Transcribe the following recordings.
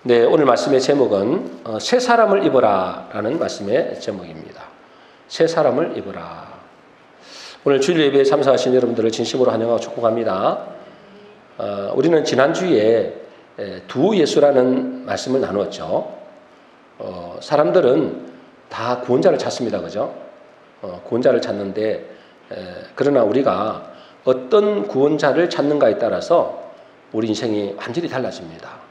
네, 오늘 말씀의 제목은 새 사람을 입어라 라는 말씀의 제목입니다. 새 사람을 입어라. 오늘 주일 예배에 참석하신 여러분들을 진심으로 환영하고 축복합니다. 우리는 지난주에 두 예수라는 말씀을 나누었죠. 사람들은 다 구원자를 찾습니다. 그죠? 구원자를 찾는데 그러나 우리가 어떤 구원자를 찾는가에 따라서 우리 인생이 완전히 달라집니다.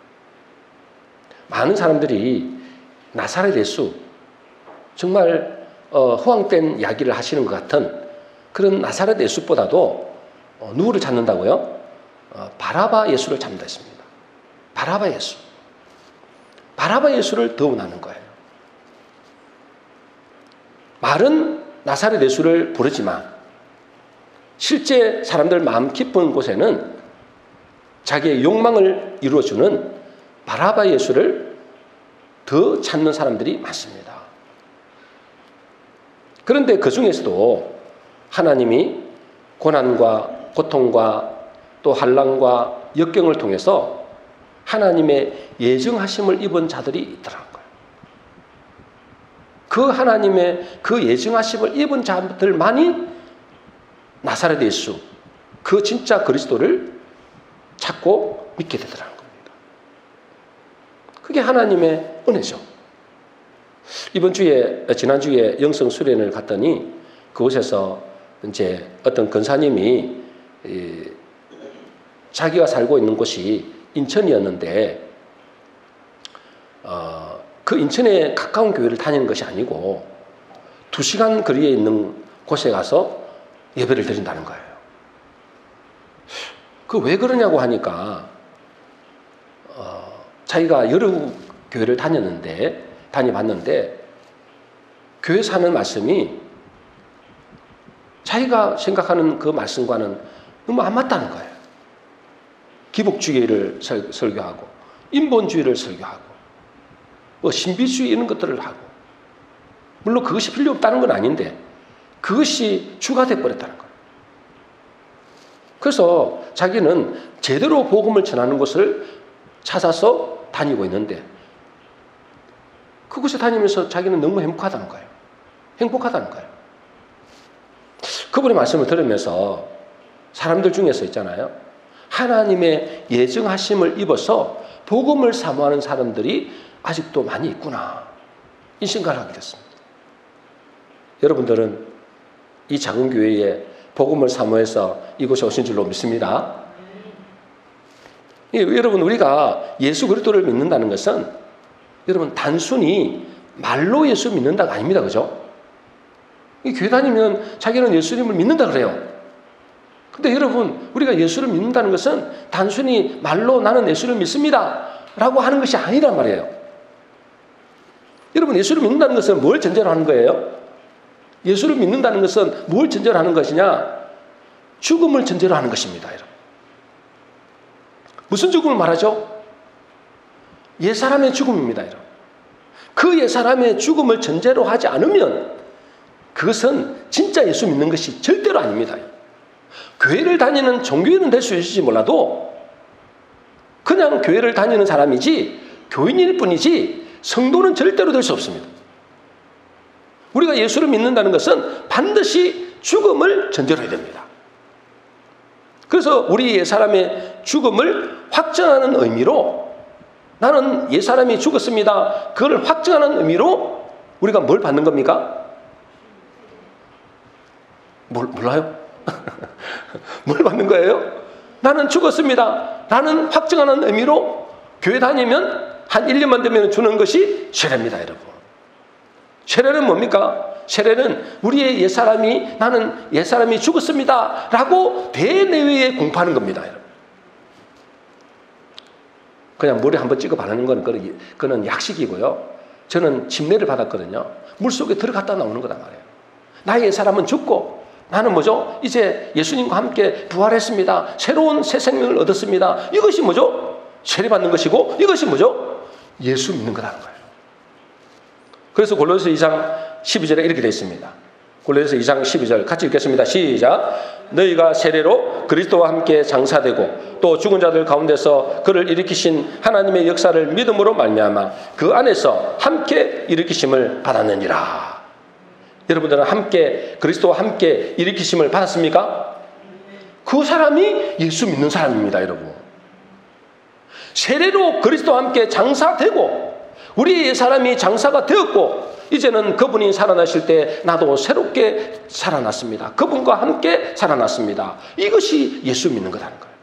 많은 사람들이 나사렛 예수, 정말 허황된 이야기를 하시는 것 같은 그런 나사렛 예수보다도 누구를 찾는다고요? 바라바 예수를 찾는다 했습니다. 바라바 예수. 바라바 예수를 더 원하는 거예요. 말은 나사렛 예수를 부르지만 실제 사람들 마음 깊은 곳에는 자기의 욕망을 이루어주는 바라바 예수를 더 찾는 사람들이 많습니다. 그런데 그 중에서도 하나님이 고난과 고통과 또 환난과 역경을 통해서 하나님의 예정하심을 입은 자들이 있더라는 거예요. 그 하나님의 그 예정하심을 입은 자들만이 나사렛 예수, 그 진짜 그리스도를 찾고 믿게 되더라는 거예요. 그게 하나님의 은혜죠. 지난주에 영성 수련을 갔더니 그곳에서 이제 어떤 권사님이 자기가 살고 있는 곳이 인천이었는데 그 인천에 가까운 교회를 다니는 것이 아니고 2시간 거리에 있는 곳에 가서 예배를 드린다는 거예요. 그 왜 그러냐고 하니까 자기가 여러 교회를 다녀봤는데 교회에서 하는 말씀이 자기가 생각하는 그 말씀과는 너무 안 맞다는 거예요. 기복주의를 설교하고 인본주의를 설교하고 신비주의 이런 것들을 하고 물론 그것이 필요 없다는 건 아닌데 그것이 주가 돼버렸다는 거예요. 그래서 자기는 제대로 복음을 전하는 곳을 찾아서 다니고 있는데 그곳에 다니면서 자기는 너무 행복하다는 거예요. 행복하다는 거예요. 그분의 말씀을 들으면서 사람들 중에서 있잖아요. 하나님의 예정하심을 입어서 복음을 사모하는 사람들이 아직도 많이 있구나. 이 생각을 하게 됐습니다. 여러분들은 이 작은 교회에 복음을 사모해서 이곳에 오신 줄로 믿습니다. 여러분, 우리가 예수 그리스도를 믿는다는 것은 여러분 단순히 말로 예수 믿는다가 아닙니다. 그죠? 교회 다니면 자기는 예수님을 믿는다 그래요. 근데 여러분, 우리가 예수를 믿는다는 것은 단순히 말로 나는 예수를 믿습니다 라고 하는 것이 아니란 말이에요. 여러분, 예수를 믿는다는 것은 뭘 전제로 하는 거예요? 예수를 믿는다는 것은 뭘 전제로 하는 것이냐? 죽음을 전제로 하는 것입니다. 여러분. 무슨 죽음을 말하죠? 옛사람의 죽음입니다. 여러분. 그 옛사람의 죽음을 전제로 하지 않으면 그것은 진짜 예수 믿는 것이 절대로 아닙니다. 교회를 다니는 종교인은 될 수 있을지 몰라도 그냥 교회를 다니는 사람이지 교인일 뿐이지 성도는 절대로 될 수 없습니다. 우리가 예수를 믿는다는 것은 반드시 죽음을 전제로 해야 됩니다. 그래서 우리 옛사람의 죽음을 확정하는 의미로 나는 옛사람이 죽었습니다. 그걸 확정하는 의미로 우리가 뭘 받는 겁니까? 몰라요? 뭘 받는 거예요? 나는 죽었습니다. 나는 확정하는 의미로 교회 다니면 한 1년만 되면 주는 것이 세례입니다. 여러분. 세례는 뭡니까? 세례는 우리의 옛사람이 나는 옛사람이 죽었습니다 라고 대내외에 공포하는 겁니다. 여러분. 그냥 머리 한번 찍어 바르는 건 그건 약식이고요. 저는 침례를 받았거든요. 물속에 들어갔다 나오는 거단 말이에요. 나의 옛사람은 죽고 나는 뭐죠? 이제 예수님과 함께 부활했습니다. 새로운 새 생명을 얻었습니다. 이것이 뭐죠? 세례받는 것이고 이것이 뭐죠? 예수 믿는 거라는 거예요. 그래서 골로새 2장 12절에 이렇게 되어 있습니다. 골로새서 2장 12절 같이 읽겠습니다. 시작. 너희가 세례로 그리스도와 함께 장사되고 또 죽은 자들 가운데서 그를 일으키신 하나님의 역사를 믿음으로 말미암아 그 안에서 함께 일으키심을 받았느니라. 여러분들은 함께 그리스도와 함께 일으키심을 받았습니까? 그 사람이 예수 믿는 사람입니다, 여러분. 세례로 그리스도와 함께 장사되고 우리의 사람이 장사가 되었고 이제는 그분이 살아나실 때 나도 새롭게 살아났습니다. 그분과 함께 살아났습니다. 이것이 예수 믿는 거라는 거예요.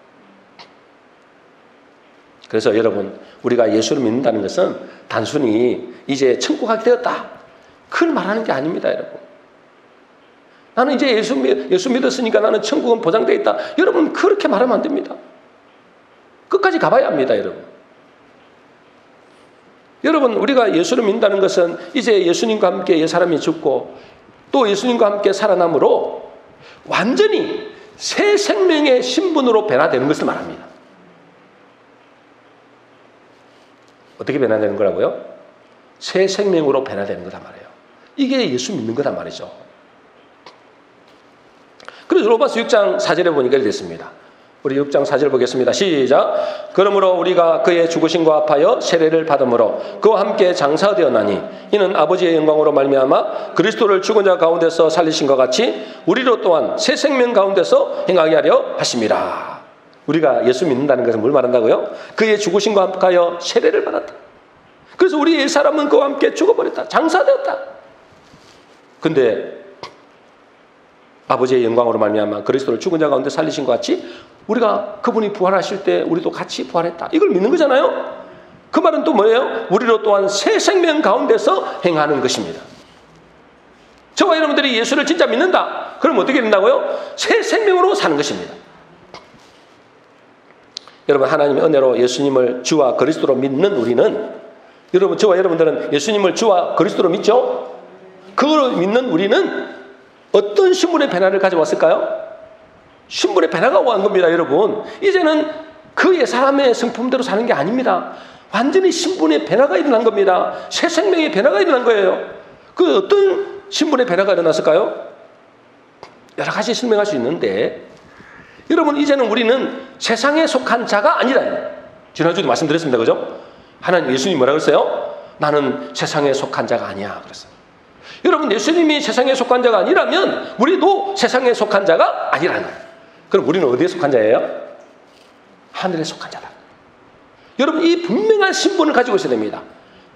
그래서 여러분, 우리가 예수를 믿는다는 것은 단순히 이제 천국 가게 되었다, 그걸 말하는 게 아닙니다, 여러분. 나는 이제 예수 믿었으니까 나는 천국은 보장되어 있다. 여러분, 그렇게 말하면 안 됩니다. 끝까지 가봐야 합니다, 여러분. 여러분, 우리가 예수를 믿는다는 것은 이제 예수님과 함께 옛사람이 죽고 또 예수님과 함께 살아남으로 완전히 새 생명의 신분으로 변화되는 것을 말합니다. 어떻게 변화되는 거라고요? 새 생명으로 변화되는 거다 말이에요. 이게 예수 믿는 거다 말이죠. 그래서 로마서 6장 4절에 보니까 이렇게 됐습니다. 우리 6장 4절 보겠습니다. 시작. 그러므로 우리가 그의 죽으심과 합하여 세례를 받음으로 그와 함께 장사되었나니 이는 아버지의 영광으로 말미암아 그리스도를 죽은 자 가운데서 살리신 것 같이 우리로 또한 새 생명 가운데서 행하게 하려 하심이라. 우리가 예수 믿는다는 것은 뭘 말한다고요? 그의 죽으심과 합하여 세례를 받았다. 그래서 우리 옛사람은 그와 함께 죽어버렸다. 장사되었다. 근데 아버지의 영광으로 말미암아 그리스도를 죽은 자 가운데 살리신 것 같이 우리가 그분이 부활하실 때 우리도 같이 부활했다. 이걸 믿는 거잖아요. 그 말은 또 뭐예요? 우리로 또한 새 생명 가운데서 행하는 것입니다. 저와 여러분들이 예수를 진짜 믿는다. 그럼 어떻게 된다고요? 새 생명으로 사는 것입니다. 여러분, 하나님의 은혜로 예수님을 주와 그리스도로 믿는 우리는, 여러분, 저와 여러분들은 예수님을 주와 그리스도로 믿죠? 그걸 믿는 우리는 어떤 신분의 변화를 가져왔을까요? 신분의 변화가 온 겁니다, 여러분. 이제는 그 옛사람의 성품대로 사는 게 아닙니다. 완전히 신분의 변화가 일어난 겁니다. 새 생명의 변화가 일어난 거예요. 그 어떤 신분의 변화가 일어났을까요? 여러 가지 설명할 수 있는데, 여러분, 이제는 우리는 세상에 속한 자가 아니라, 지난주도 말씀드렸습니다, 그죠? 하나님, 예수님이 뭐라 그랬어요? 나는 세상에 속한 자가 아니야, 그랬어요. 여러분, 예수님이 세상에 속한 자가 아니라면 우리도 세상에 속한 자가 아니라는 거예요. 그럼 우리는 어디에 속한 자예요? 하늘에 속한 자다. 여러분, 이 분명한 신분을 가지고 있어야 됩니다.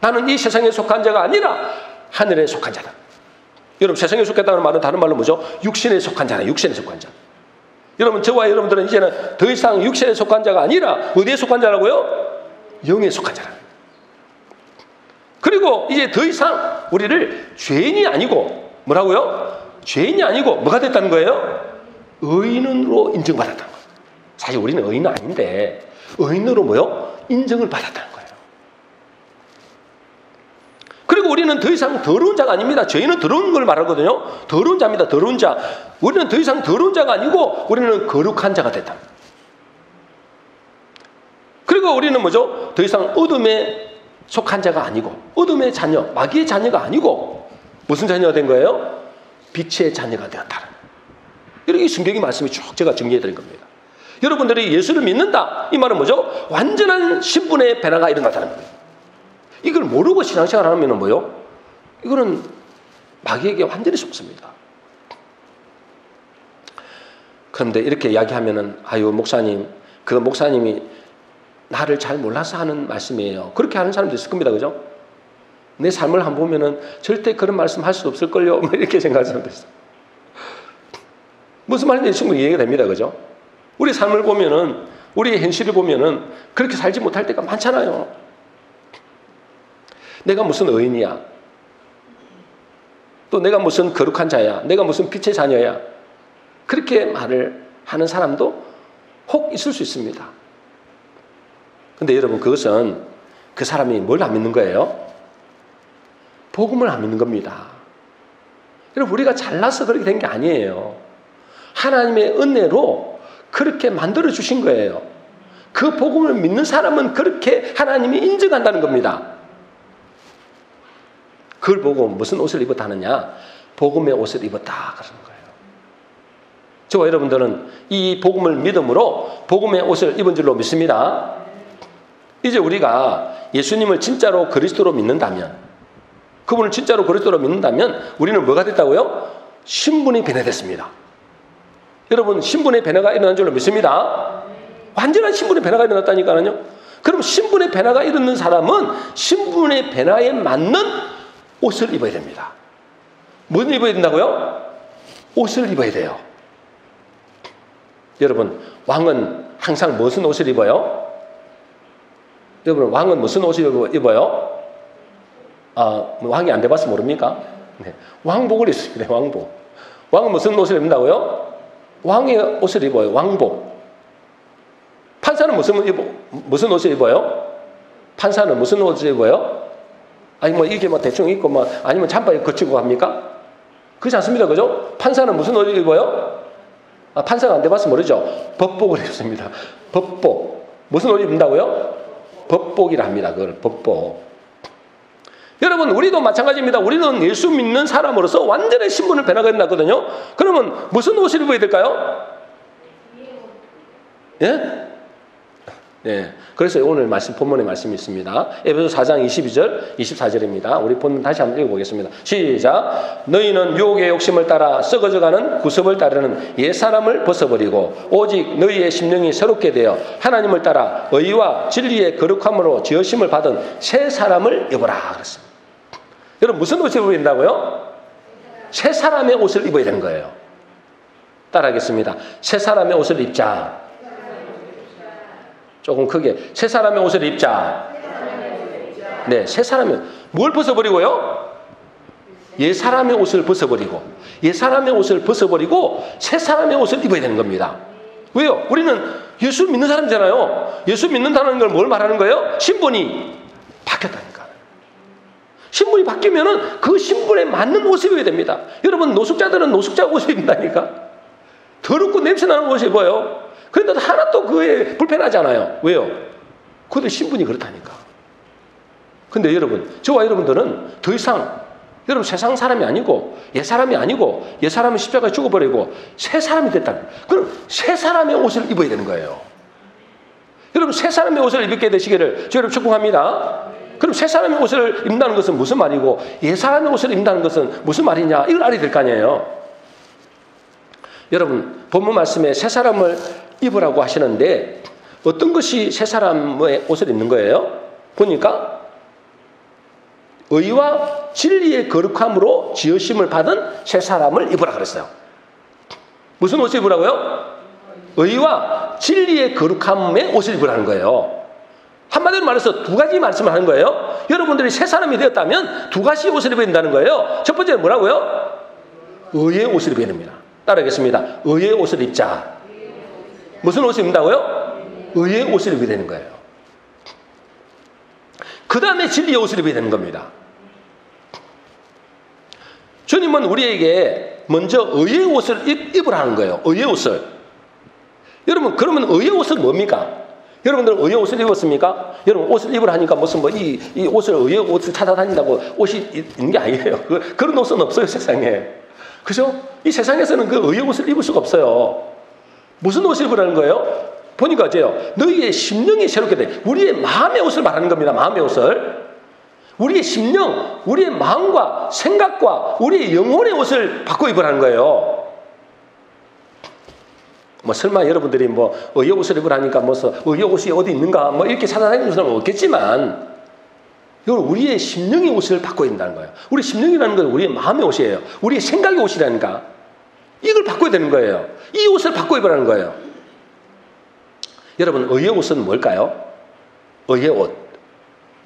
나는 이 세상에 속한 자가 아니라 하늘에 속한 자다. 여러분, 세상에 속했다는 말은 다른 말로 뭐죠? 육신에 속한 자다. 육신에 속한 자. 여러분, 저와 여러분들은 이제는 더 이상 육신에 속한 자가 아니라 어디에 속한 자라고요? 영에 속한 자라. 그리고 이제 더 이상 우리를 죄인이 아니고 뭐라고요? 죄인이 아니고 뭐가 됐다는 거예요? 의인으로 인정받았다는 거예요. 사실 우리는 의인은 아닌데 의인으로 뭐요? 인정을 받았다는 거예요. 그리고 우리는 더 이상 더러운 자가 아닙니다. 죄인은 더러운 걸 말하거든요. 더러운 자입니다. 더러운 자. 우리는 더 이상 더러운 자가 아니고 우리는 거룩한 자가 됐다. 그리고 우리는 뭐죠? 더 이상 어둠에 속한 자가 아니고 어둠의 자녀, 마귀의 자녀가 아니고 무슨 자녀가 된 거예요? 빛의 자녀가 되었다. 이렇게 성경의 말씀이 쭉 제가 정리해드린 겁니다. 여러분들이 예수를 믿는다. 이 말은 뭐죠? 완전한 신분의 변화가 일어났다는 거예요. 이걸 모르고 신앙생활 하면 뭐요? 이거는 마귀에게 완전히 속습니다. 그런데 이렇게 이야기하면은 아유, 목사님, 그 목사님이 나를 잘 몰라서 하는 말씀이에요. 그렇게 하는 사람도 있을 겁니다. 그죠? 내 삶을 한번 보면은 절대 그런 말씀 할 수 없을걸요. 이렇게 생각하는 사람도 있어요. 무슨 말인지 충분히 이해가 됩니다. 그죠? 우리 삶을 보면은, 우리의 현실을 보면은 그렇게 살지 못할 때가 많잖아요. 내가 무슨 의인이야. 또 내가 무슨 거룩한 자야. 내가 무슨 빛의 자녀야. 그렇게 말을 하는 사람도 혹 있을 수 있습니다. 근데 여러분, 그것은 그 사람이 뭘 안 믿는 거예요? 복음을 안 믿는 겁니다. 여러분, 우리가 잘나서 그렇게 된 게 아니에요. 하나님의 은혜로 그렇게 만들어 주신 거예요. 그 복음을 믿는 사람은 그렇게 하나님이 인정한다는 겁니다. 그걸 보고 무슨 옷을 입었다 하느냐? 복음의 옷을 입었다 그러는 거예요. 저와 여러분들은 이 복음을 믿음으로 복음의 옷을 입은 줄로 믿습니다. 이제 우리가 예수님을 진짜로 그리스도로 믿는다면, 그분을 진짜로 그리스도로 믿는다면 우리는 뭐가 됐다고요? 신분이 변화됐습니다. 여러분, 신분의 변화가 일어난 줄로 믿습니다. 완전한 신분의 변화가 일어났다니까요. 그럼 신분의 변화가 일어난 사람은 신분의 변화에 맞는 옷을 입어야 됩니다. 무슨 입어야 된다고요? 옷을 입어야 돼요. 여러분, 왕은 항상 무슨 옷을 입어요? 여러분, 왕은 무슨 옷을 입어요? 왕이 안 돼봐서 모릅니까? 네. 왕복을 입습니다. 왕복. 왕은 무슨 옷을 입는다고요? 왕의 옷을 입어요. 왕복. 판사는 무슨 옷을 입어요? 판사는 무슨 옷을 입어요? 아니 이게 대충 입고 아니면 잠바에 거치고 합니까? 그렇지 않습니다. 그죠? 판사는 무슨 옷을 입어요? 판사가 안 돼봐서 모르죠. 법복을 입습니다. 법복. 무슨 옷을 입는다고요? 법복이라 합니다. 그걸 법복. 여러분, 우리도 마찬가지입니다. 우리는 예수 믿는 사람으로서 완전히 신분을 변화가 일어났거든요. 그러면 무슨 옷을 입어야 될까요? 예? 네. 그래서 오늘 본문의 말씀이 있습니다. 에베소 4장 22절, 24절입니다. 우리 본문 다시 한번 읽어보겠습니다. 시작. 너희는 유혹의 욕심을 따라 썩어져가는 구습을 따르는 옛사람을 벗어버리고 오직 너희의 심령이 새롭게 되어 하나님을 따라 의와 진리의 거룩함으로 지으심을 받은 새 사람을 입어라 그랬습니다. 여러분, 무슨 옷을 입어야 된다고요? 새 사람의 옷을 입어야 되는 거예요. 따라하겠습니다. 새 사람의 옷을 입자. 조금 크게. 새 사람의 옷을 입자. 네, 새 사람의 뭘 벗어버리고요? 옛 사람의 옷을 벗어버리고, 옛 사람의 옷을 벗어버리고 새 사람의 옷을 입어야 되는 겁니다. 왜요? 우리는 예수 믿는 사람이잖아요. 예수 믿는다는 걸 뭘 말하는 거예요? 신분이 바뀌었다니까. 신분이 바뀌면은 그 신분에 맞는 옷을 입어야 됩니다. 여러분, 노숙자들은 노숙자 옷을 입는다니까. 더럽고 냄새나는 옷을 입어요. 그런데 하나도 그에 불편하잖아요. 왜요? 그것도 신분이 그렇다니까. 근데 여러분, 저와 여러분들은 더 이상 여러분 세상 사람이 아니고 옛 사람이 아니고 옛 사람은 십자가에 죽어버리고 새 사람이 됐다. 그럼 새 사람의 옷을 입어야 되는 거예요. 여러분, 새 사람의 옷을 입게 되시기를 저를 축복합니다. 그럼 새 사람의 옷을 입는다는 것은 무슨 말이고 옛 사람의 옷을 입는다는 것은 무슨 말이냐, 이걸 알아야 될 거 아니에요. 여러분, 본문 말씀에 새 사람을 입으라고 하시는데 어떤 것이 새 사람의 옷을 입는 거예요? 보니까 의와 진리의 거룩함으로 지으심을 받은 새 사람을 입으라 그랬어요. 무슨 옷을 입으라고요? 의와 진리의 거룩함의 옷을 입으라는 거예요. 한마디로 말해서 두 가지 말씀을 하는 거예요. 여러분들이 새 사람이 되었다면 두 가지 옷을 입어야 된다는 거예요. 첫 번째는 뭐라고요? 의의 옷을 입어야 됩니다. 따라하겠습니다. 의의 옷을 입자. 무슨 옷을 입는다고요? 의의 옷을 입어야 되는 거예요. 그 다음에 진리의 옷을 입어야 되는 겁니다. 주님은 우리에게 먼저 의의 옷을 입으라는 거예요. 의의 옷을. 여러분, 그러면 의의 옷은 뭡니까? 여러분들은 의의 옷을 입었습니까? 여러분, 옷을 입으라 하니까 무슨 이 옷을 의의 옷을 찾아다닌다고 옷이 있는 게 아니에요. 그런 옷은 없어요, 세상에. 그죠? 이 세상에서는 그 의의 옷을 입을 수가 없어요. 무슨 옷을 입으라는 거예요? 보니까 어째요? 너희의 심령이 새롭게 돼. 우리의 마음의 옷을 말하는 겁니다. 마음의 옷을. 우리의 심령, 우리의 마음과 생각과 우리의 영혼의 옷을 바꿔 입으라는 거예요. 설마 여러분들이 의의 옷을 입으라니까 의의 옷이 어디 있는가 이렇게 찾아다니는 사람은 없겠지만, 이건 우리의 심령의 옷을 바꿔야 된다는 거예요. 우리 심령이라는 건 우리의 마음의 옷이에요. 우리의 생각의 옷이라니까. 이걸 바꿔야 되는 거예요. 이 옷을 바꿔 입으라는 거예요. 여러분, 의의 옷은 뭘까요? 의의 옷.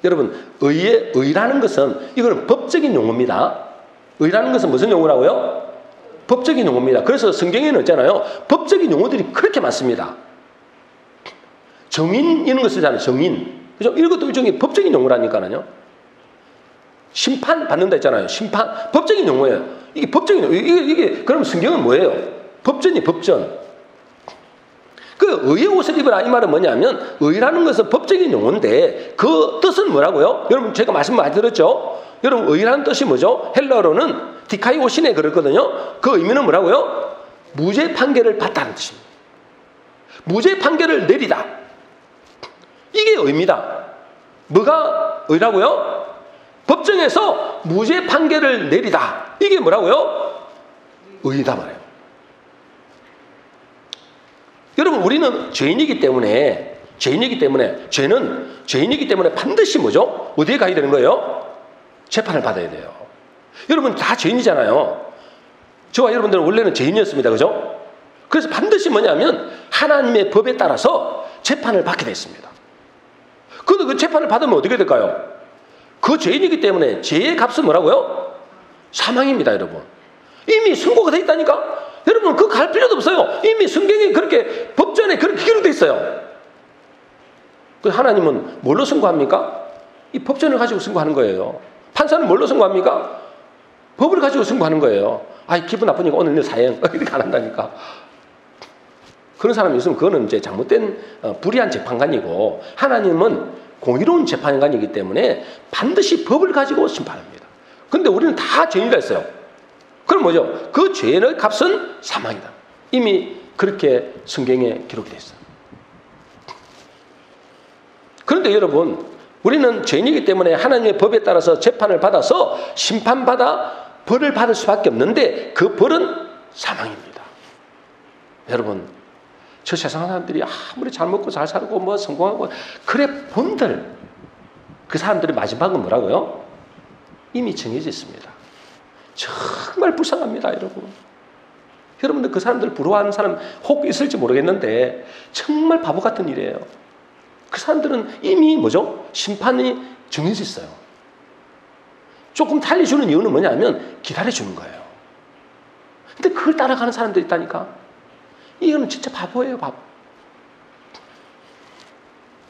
여러분, 의라는 것은 이거는 법적인 용어입니다. 의라는 것은 무슨 용어라고요? 법적인 용어입니다. 그래서 성경에는 있잖아요. 법적인 용어들이 그렇게 많습니다. 정인 이런 거 쓰잖아요. 정인. 그죠? 이것도 일종의 법적인 용어라니까요. 심판 받는다 했잖아요. 심판. 법적인 용어예요. 이게 법적인 용어. 이게 그럼 성경은 뭐예요? 법전이 법전. 그 의의 옷을 입으라 이 말은 뭐냐면, 의라는 것은 법적인 용어인데 그 뜻은 뭐라고요? 여러분, 제가 말씀 많이 들었죠? 여러분, 의라는 뜻이 뭐죠? 헬라어로는 디카이오신에 그랬거든요. 그 의미는 뭐라고요? 무죄 판결을 받다는 뜻입니다. 무죄 판결을 내리다. 이게 의미다. 뭐가 의라고요? 법정에서 무죄 판결을 내리다. 이게 뭐라고요? 의다 말이에요. 여러분, 우리는 죄인이기 때문에 죄인이기 때문에 반드시 뭐죠? 어디에 가야 되는 거예요? 재판을 받아야 돼요. 여러분 다 죄인이잖아요. 저와 여러분들은 원래는 죄인이었습니다. 그죠? 그래서 반드시 뭐냐면 하나님의 법에 따라서 재판을 받게 됐습니다. 그런데 그 재판을 받으면 어떻게 될까요? 그 죄인이기 때문에 죄의 값은 뭐라고요? 사망입니다, 여러분. 이미 선고가 돼 있다니까? 여러분, 그거 갈 필요도 없어요. 이미 성경에 그렇게, 법전에 그렇게 기록돼 있어요. 그래서 하나님은 뭘로 선고합니까? 이 법전을 가지고 선고하는 거예요. 판사는 뭘로 선고합니까? 법을 가지고 선고하는 거예요. 아이, 기분 나쁘니까 오늘 너 사형. 이렇게 안 한다니까. 그런 사람이 있으면 그거는 이제 잘못된 불의한 재판관이고, 하나님은 공의로운 재판관이기 때문에 반드시 법을 가지고 심판합니다. 그런데 우리는 다 죄인이라 했어요. 그럼 뭐죠? 그 죄의 값은 사망이다. 이미 그렇게 성경에 기록이 되어 있어요. 그런데 여러분, 우리는 죄인이기 때문에 하나님의 법에 따라서 재판을 받아서 심판받아 벌을 받을 수밖에 없는데 그 벌은 사망입니다. 여러분, 저 세상 사람들이 아무리 잘 먹고 잘 살고 뭐 성공하고 그래 본들 그 사람들의 마지막은 뭐라고요? 이미 정해져 있습니다. 정말 불쌍합니다, 여러분. 여러분들 그 사람들 부러워하는 사람 혹 있을지 모르겠는데 정말 바보 같은 일이에요. 그 사람들은 이미 뭐죠? 심판이 정해져 있어요. 조금 달리주는 이유는 뭐냐면 기다려주는 거예요. 근데 그걸 따라가는 사람들이 있다니까. 이거는 진짜 바보예요, 바보.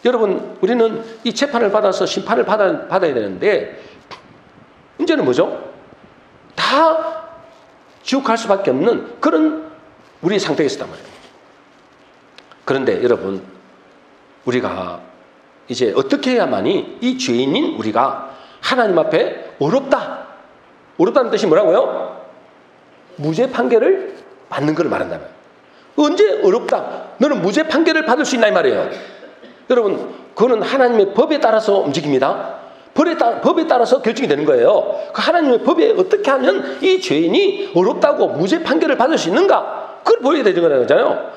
여러분, 우리는 이 재판을 받아서 심판을 받아야 되는데 문제는 뭐죠? 다 지옥 갈 수밖에 없는 그런 우리의 상태가 있었단 말이에요. 그런데 여러분, 우리가 이제 어떻게 해야만이 이 죄인인 우리가 하나님 앞에 어렵다. 어렵다는 뜻이 뭐라고요? 무죄 판결을 받는 걸 말한다면. 언제 어렵다. 너는 무죄 판결을 받을 수 있나 이 말이에요. 여러분, 그거는 하나님의 법에 따라서 움직입니다. 법에 따라서 결정이 되는 거예요. 그 하나님의 법에 어떻게 하면 이 죄인이 어렵다고 무죄 판결을 받을 수 있는가? 그걸 보여야 되는 거잖아요.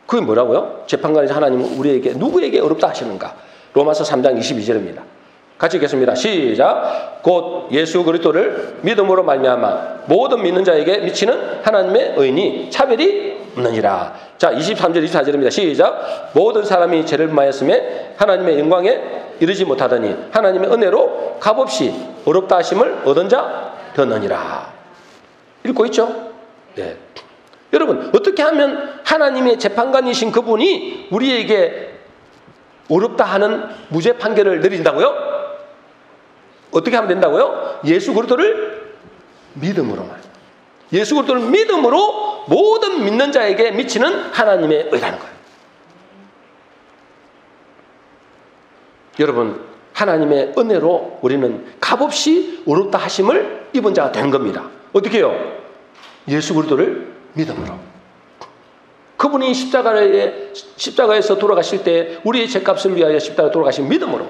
그게 뭐라고요? 재판관에서 하나님은 우리에게 누구에게 어렵다 하시는가? 로마서 3장 22절입니다. 같이 읽겠습니다. 시작. 곧 예수 그리스도를 믿음으로 말미암아 모든 믿는 자에게 미치는 하나님의 의인이 차별이 없느니라. 자, 23절 24절입니다. 시작. 모든 사람이 죄를 범하였음에 하나님의 영광에 이르지 못하더니 하나님의 은혜로 값없이 어렵다 하심을 얻은 자 되느니라. 읽고 있죠? 네. 여러분, 어떻게 하면 하나님의 재판관이신 그분이 우리에게 어렵다 하는 무죄 판결을 내린다고요? 어떻게 하면 된다고요? 예수 그리스도를 믿음으로만. 예수 그리스도를 믿음으로 모든 믿는 자에게 미치는 하나님의 의라는 거예요. 여러분, 하나님의 은혜로 우리는 값없이 어렵다 하심을 입은 자가 된 겁니다. 어떻게 해요? 예수 그리스도를 믿음으로. 그분이 십자가에서 돌아가실 때 우리의 죄값을 위하여 십자가에 돌아가신 믿음으로,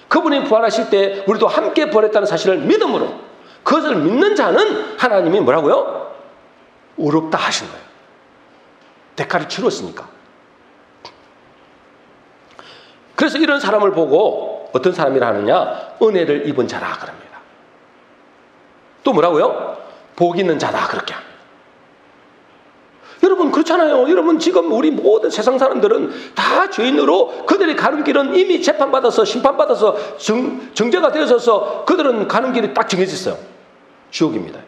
그분이 부활하실 때 우리도 함께 부활했다는 사실을 믿음으로, 그것을 믿는 자는 하나님이 뭐라고요? 어렵다 하신 거예요. 대가를 치렀으니까. 그래서 이런 사람을 보고 어떤 사람이라 하느냐? 은혜를 입은 자라 그럽니다. 또 뭐라고요? 복 있는 자다 그렇게 합니다. 여러분, 그렇잖아요. 여러분, 지금 우리 모든 세상 사람들은 다 죄인으로 그들이 가는 길은 이미 재판받아서 심판받아서 정죄가 되어져서 그들은 가는 길이 딱 정해져 있어요. 지옥입니다.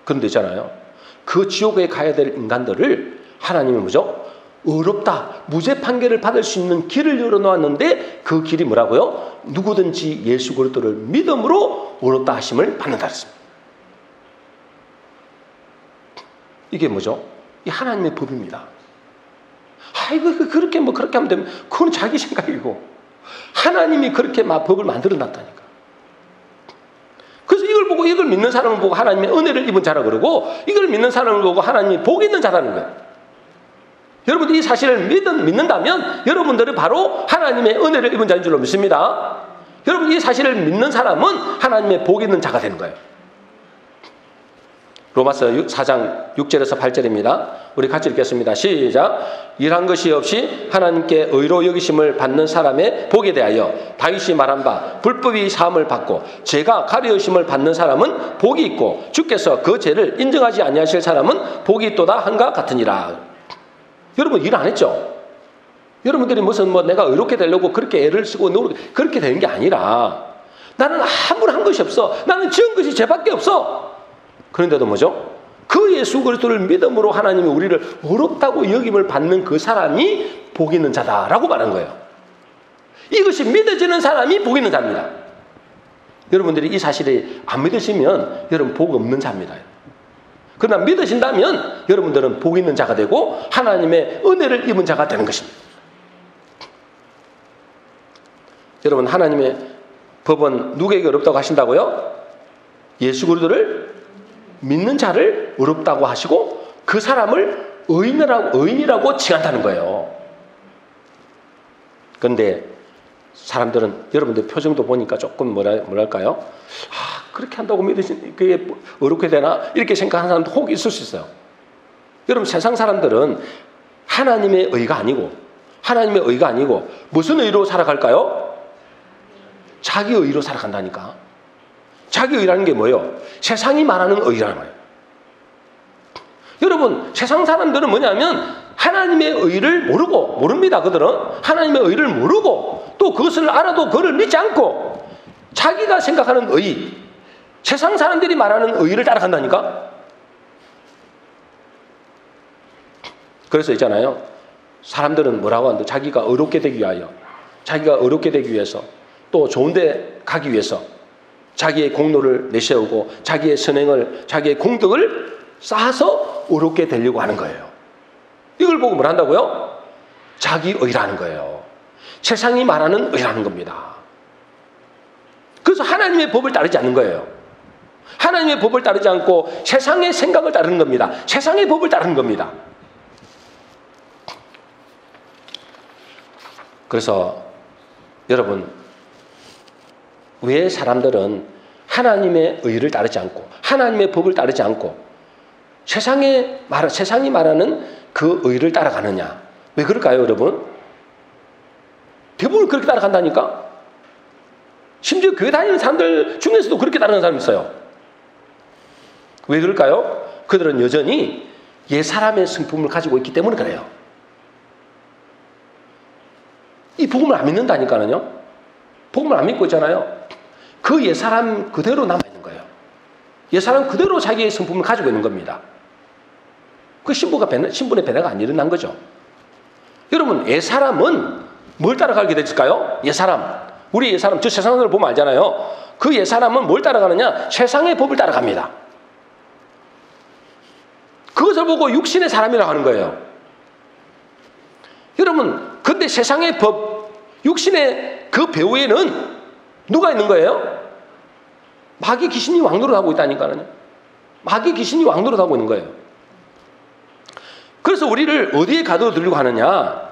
그런데 있잖아요, 그 지옥에 가야 될 인간들을 하나님은 뭐죠? 어렵다, 무죄 판결을 받을 수 있는 길을 열어놓았는데 그 길이 뭐라고요? 누구든지 예수 그리스도를 믿음으로 어렵다 하심을 받는다 했습니다. 이게 뭐죠? 이 하나님의 법입니다. 이거 그렇게 하면 되면 그건 자기 생각이고 하나님이 그렇게 막 법을 만들어 놨다니까. 그래서 이걸 이걸 보고 이걸 믿는 사람을 보고 하나님의 은혜를 입은 자라 그러고 이걸 믿는 사람을 보고 하나님이 복 있는 자라는 거예요. 여러분들이 이 사실을 믿는다면 여러분들은 바로 하나님의 은혜를 입은 자인 줄로 믿습니다. 여러분 이 사실을 믿는 사람은 하나님의 복 있는 자가 되는 거예요. 로마서 4장 6절에서 8절입니다. 우리 같이 읽겠습니다. 시작. 일한 것이 없이 하나님께 의로 여기심을 받는 사람의 복에 대하여 다윗이 말한 바 불법이 사함을 받고 죄가 가려우심을 받는 사람은 복이 있고 주께서 그 죄를 인정하지 아니하실 사람은 복이 있도다 한가 같으니라. 여러분 일 안 했죠? 여러분들이 무슨 내가 의롭게 되려고 그렇게 애를 쓰고 그렇게 되는 게 아니라 나는 아무런 한 것이 없어. 나는 지은 것이 죄밖에 없어. 그런데도 뭐죠? 그 예수 그리스도를 믿음으로 하나님이 우리를 의롭다고 여김을 받는 그 사람이 복 있는 자다라고 말한 거예요. 이것이 믿어지는 사람이 복 있는 자입니다. 여러분들이 이 사실을 안 믿으시면 여러분 복 없는 자입니다. 그러나 믿으신다면 여러분들은 복 있는 자가 되고 하나님의 은혜를 입은 자가 되는 것입니다. 여러분 하나님의 법은 누구에게 어렵다고 하신다고요? 예수 그리스도를 믿는 자를 의롭다고 하시고 그 사람을 의인이라고 칭한다는 거예요. 그런데 사람들은 여러분들 표정도 보니까 조금 뭐랄까요? 그렇게 한다고 그게 어렵게 되나? 이렇게 생각하는 사람도 혹 있을 수 있어요. 여러분 세상 사람들은 하나님의 의가 아니고 무슨 의로 살아갈까요? 자기 의로 살아간다니까. 자기 의라는 게 뭐예요? 세상이 말하는 의라는 거예요. 여러분 세상 사람들은 뭐냐면 하나님의 의를 모릅니다. 그들은 하나님의 의를 모르고 또 그것을 알아도 그걸 믿지 않고 자기가 생각하는 의, 세상 사람들이 말하는 의를 따라간다니까. 그래서 있잖아요. 사람들은 뭐라고 하는데 자기가 의롭게 되기 위해서 또 좋은 데 가기 위해서 자기의 공로를 내세우고 자기의 선행을 자기의 공덕을 쌓아서 의롭게 되려고 하는 거예요. 이걸 보고 뭘 한다고요? 자기 의라는 거예요. 세상이 말하는 의라는 겁니다. 그래서 하나님의 법을 따르지 않는 거예요. 하나님의 법을 따르지 않고 세상의 생각을 따르는 겁니다. 세상의 법을 따르는 겁니다. 그래서 여러분 왜 사람들은 하나님의 의를 따르지 않고 하나님의 법을 따르지 않고 세상이 말하는 그 의를 따라가느냐? 왜 그럴까요, 여러분? 대부분 그렇게 따라간다니까? 심지어 교회 다니는 사람들 중에서도 그렇게 따르는 사람이 있어요. 왜 그럴까요? 그들은 여전히 옛사람의 성품을 가지고 있기 때문에 그래요. 이 복음을 안 믿는다니까요. 복음을 안 믿고 있잖아요. 그 옛사람 그대로 남아있는 거예요. 옛사람 그대로 자기의 성품을 가지고 있는 겁니다. 그 신분의 변화가 안 일어난 거죠. 여러분 옛사람은 뭘 따라가게 될까요? 옛사람. 우리 옛사람, 저 세상을 보면 알잖아요. 그 옛사람은 뭘 따라가느냐? 세상의 법을 따라갑니다. 그것을 보고 육신의 사람이라고 하는 거예요. 여러분 근데 세상의 법, 육신의 그 배후에는 누가 있는 거예요? 마귀 귀신이 왕노릇하고 있다니까요. 마귀 귀신이 왕노릇하고 있는 거예요. 그래서 우리를 어디에 가둬두려고 하느냐?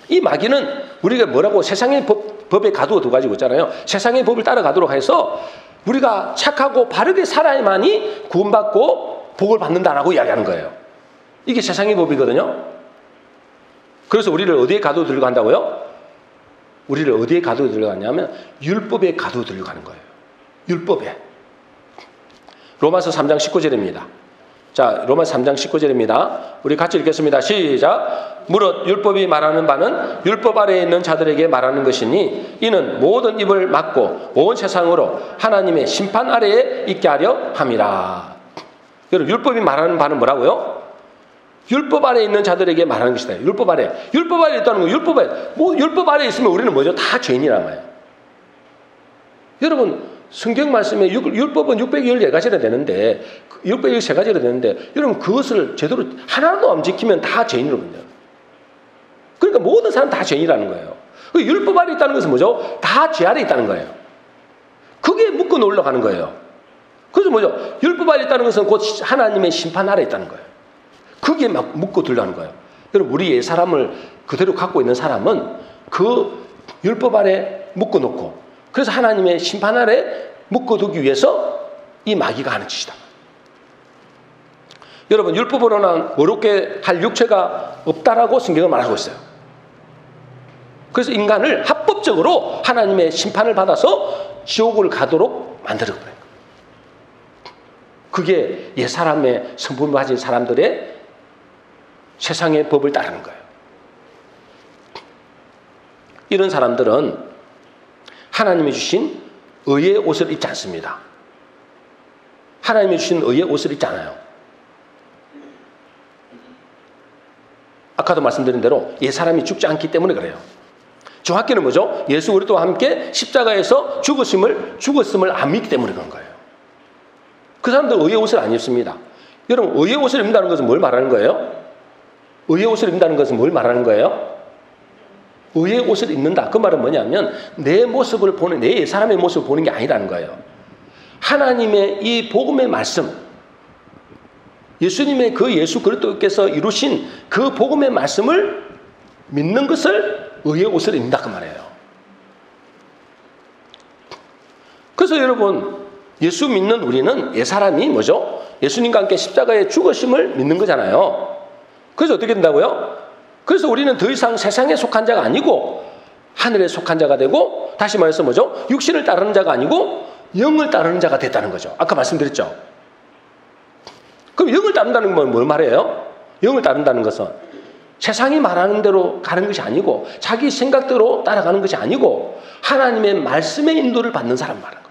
이 마귀는 우리가 뭐라고 세상의 법에 가두어 가지고 있잖아요. 세상의 법을 따라가도록 해서 우리가 착하고 바르게 살아야만이 구원받고 복을 받는다라고 이야기하는 거예요. 이게 세상의 법이거든요. 그래서 우리를 어디에 가둬두려고 한다고요? 우리를 어디에 가둬두려고 하냐면 율법에 가둬두려고 하는 거예요. 율법에. 로마서 3장 19절입니다. 자, 로마서 3장 19절입니다. 우리 같이 읽겠습니다. 시작. 무릇 율법이 말하는 바는 율법 아래에 있는 자들에게 말하는 것이니 이는 모든 입을 막고 온 세상으로 하나님의 심판 아래에 있게 하려 함이라. 여러분 율법이 말하는 바는 뭐라고요? 율법 아래에 있는 자들에게 말하는 것이다. 율법 아래. 율법 아래에 있다는 거. 율법 아래에 있으면 우리는 뭐죠? 다 죄인이란 말이에요. 여러분 성경 말씀에 율법은 614가지나 되는데 613가지나 되는데 여러분 그것을 제대로 하나도 안 지키면 다 죄인이거든요. 그러니까 모든 사람 다 죄인이라는 거예요. 율법 아래에 있다는 것은 뭐죠? 다 죄 아래에 있다는 거예요. 그게 묶어 놓으려고 하는 거예요. 그래서 뭐죠? 율법 아래 있다는 것은 곧 하나님의 심판 아래 있다는 거예요. 거기에 막 묶어 두려는 거예요. 여러분, 우리 옛사람을 그대로 갖고 있는 사람은 그 율법 아래 묶어 놓고, 그래서 하나님의 심판 아래 묶어 두기 위해서 이 마귀가 하는 짓이다. 여러분, 율법으로는 어렵게 할 육체가 없다라고 성경은 말하고 있어요. 그래서 인간을 합법적으로 하나님의 심판을 받아서 지옥을 가도록 만들어버려요. 그게 옛사람의 성품을 가진 사람들의 세상의 법을 따르는 거예요. 이런 사람들은 하나님이 주신 의의 옷을 입지 않습니다. 하나님이 주신 의의 옷을 입지 않아요. 아까도 말씀드린 대로 옛사람이 죽지 않기 때문에 그래요. 정확히는 뭐죠? 예수 그리스도와 함께 십자가에서 죽었음을 안 믿기 때문에 그런 거예요. 그 사람들 의의 옷을 안 입습니다. 여러분, 의의 옷을 입는다는 것은 뭘 말하는 거예요? 의의 옷을 입는다는 것은 뭘 말하는 거예요? 의의 옷을 입는다. 그 말은 뭐냐면 내 모습을 보는, 내 사람의 모습을 보는 게 아니라는 거예요. 하나님의 이 복음의 말씀, 예수님의 그 예수 그리스도께서 이루신 그 복음의 말씀을 믿는 것을 의의 옷을 입는다 그 말이에요. 그래서 여러분, 예수 믿는 우리는 옛사람이 뭐죠? 예수님과 함께 십자가에 죽으심을 믿는 거잖아요. 그래서 어떻게 된다고요? 그래서 우리는 더 이상 세상에 속한 자가 아니고 하늘에 속한 자가 되고, 다시 말해서 뭐죠? 육신을 따르는 자가 아니고 영을 따르는 자가 됐다는 거죠. 아까 말씀드렸죠. 그럼 영을 따른다는 건 뭘 말해요? 영을 따른다는 것은 세상이 말하는 대로 가는 것이 아니고, 자기 생각대로 따라가는 것이 아니고 하나님의 말씀의 인도를 받는 사람 말하는 거예요.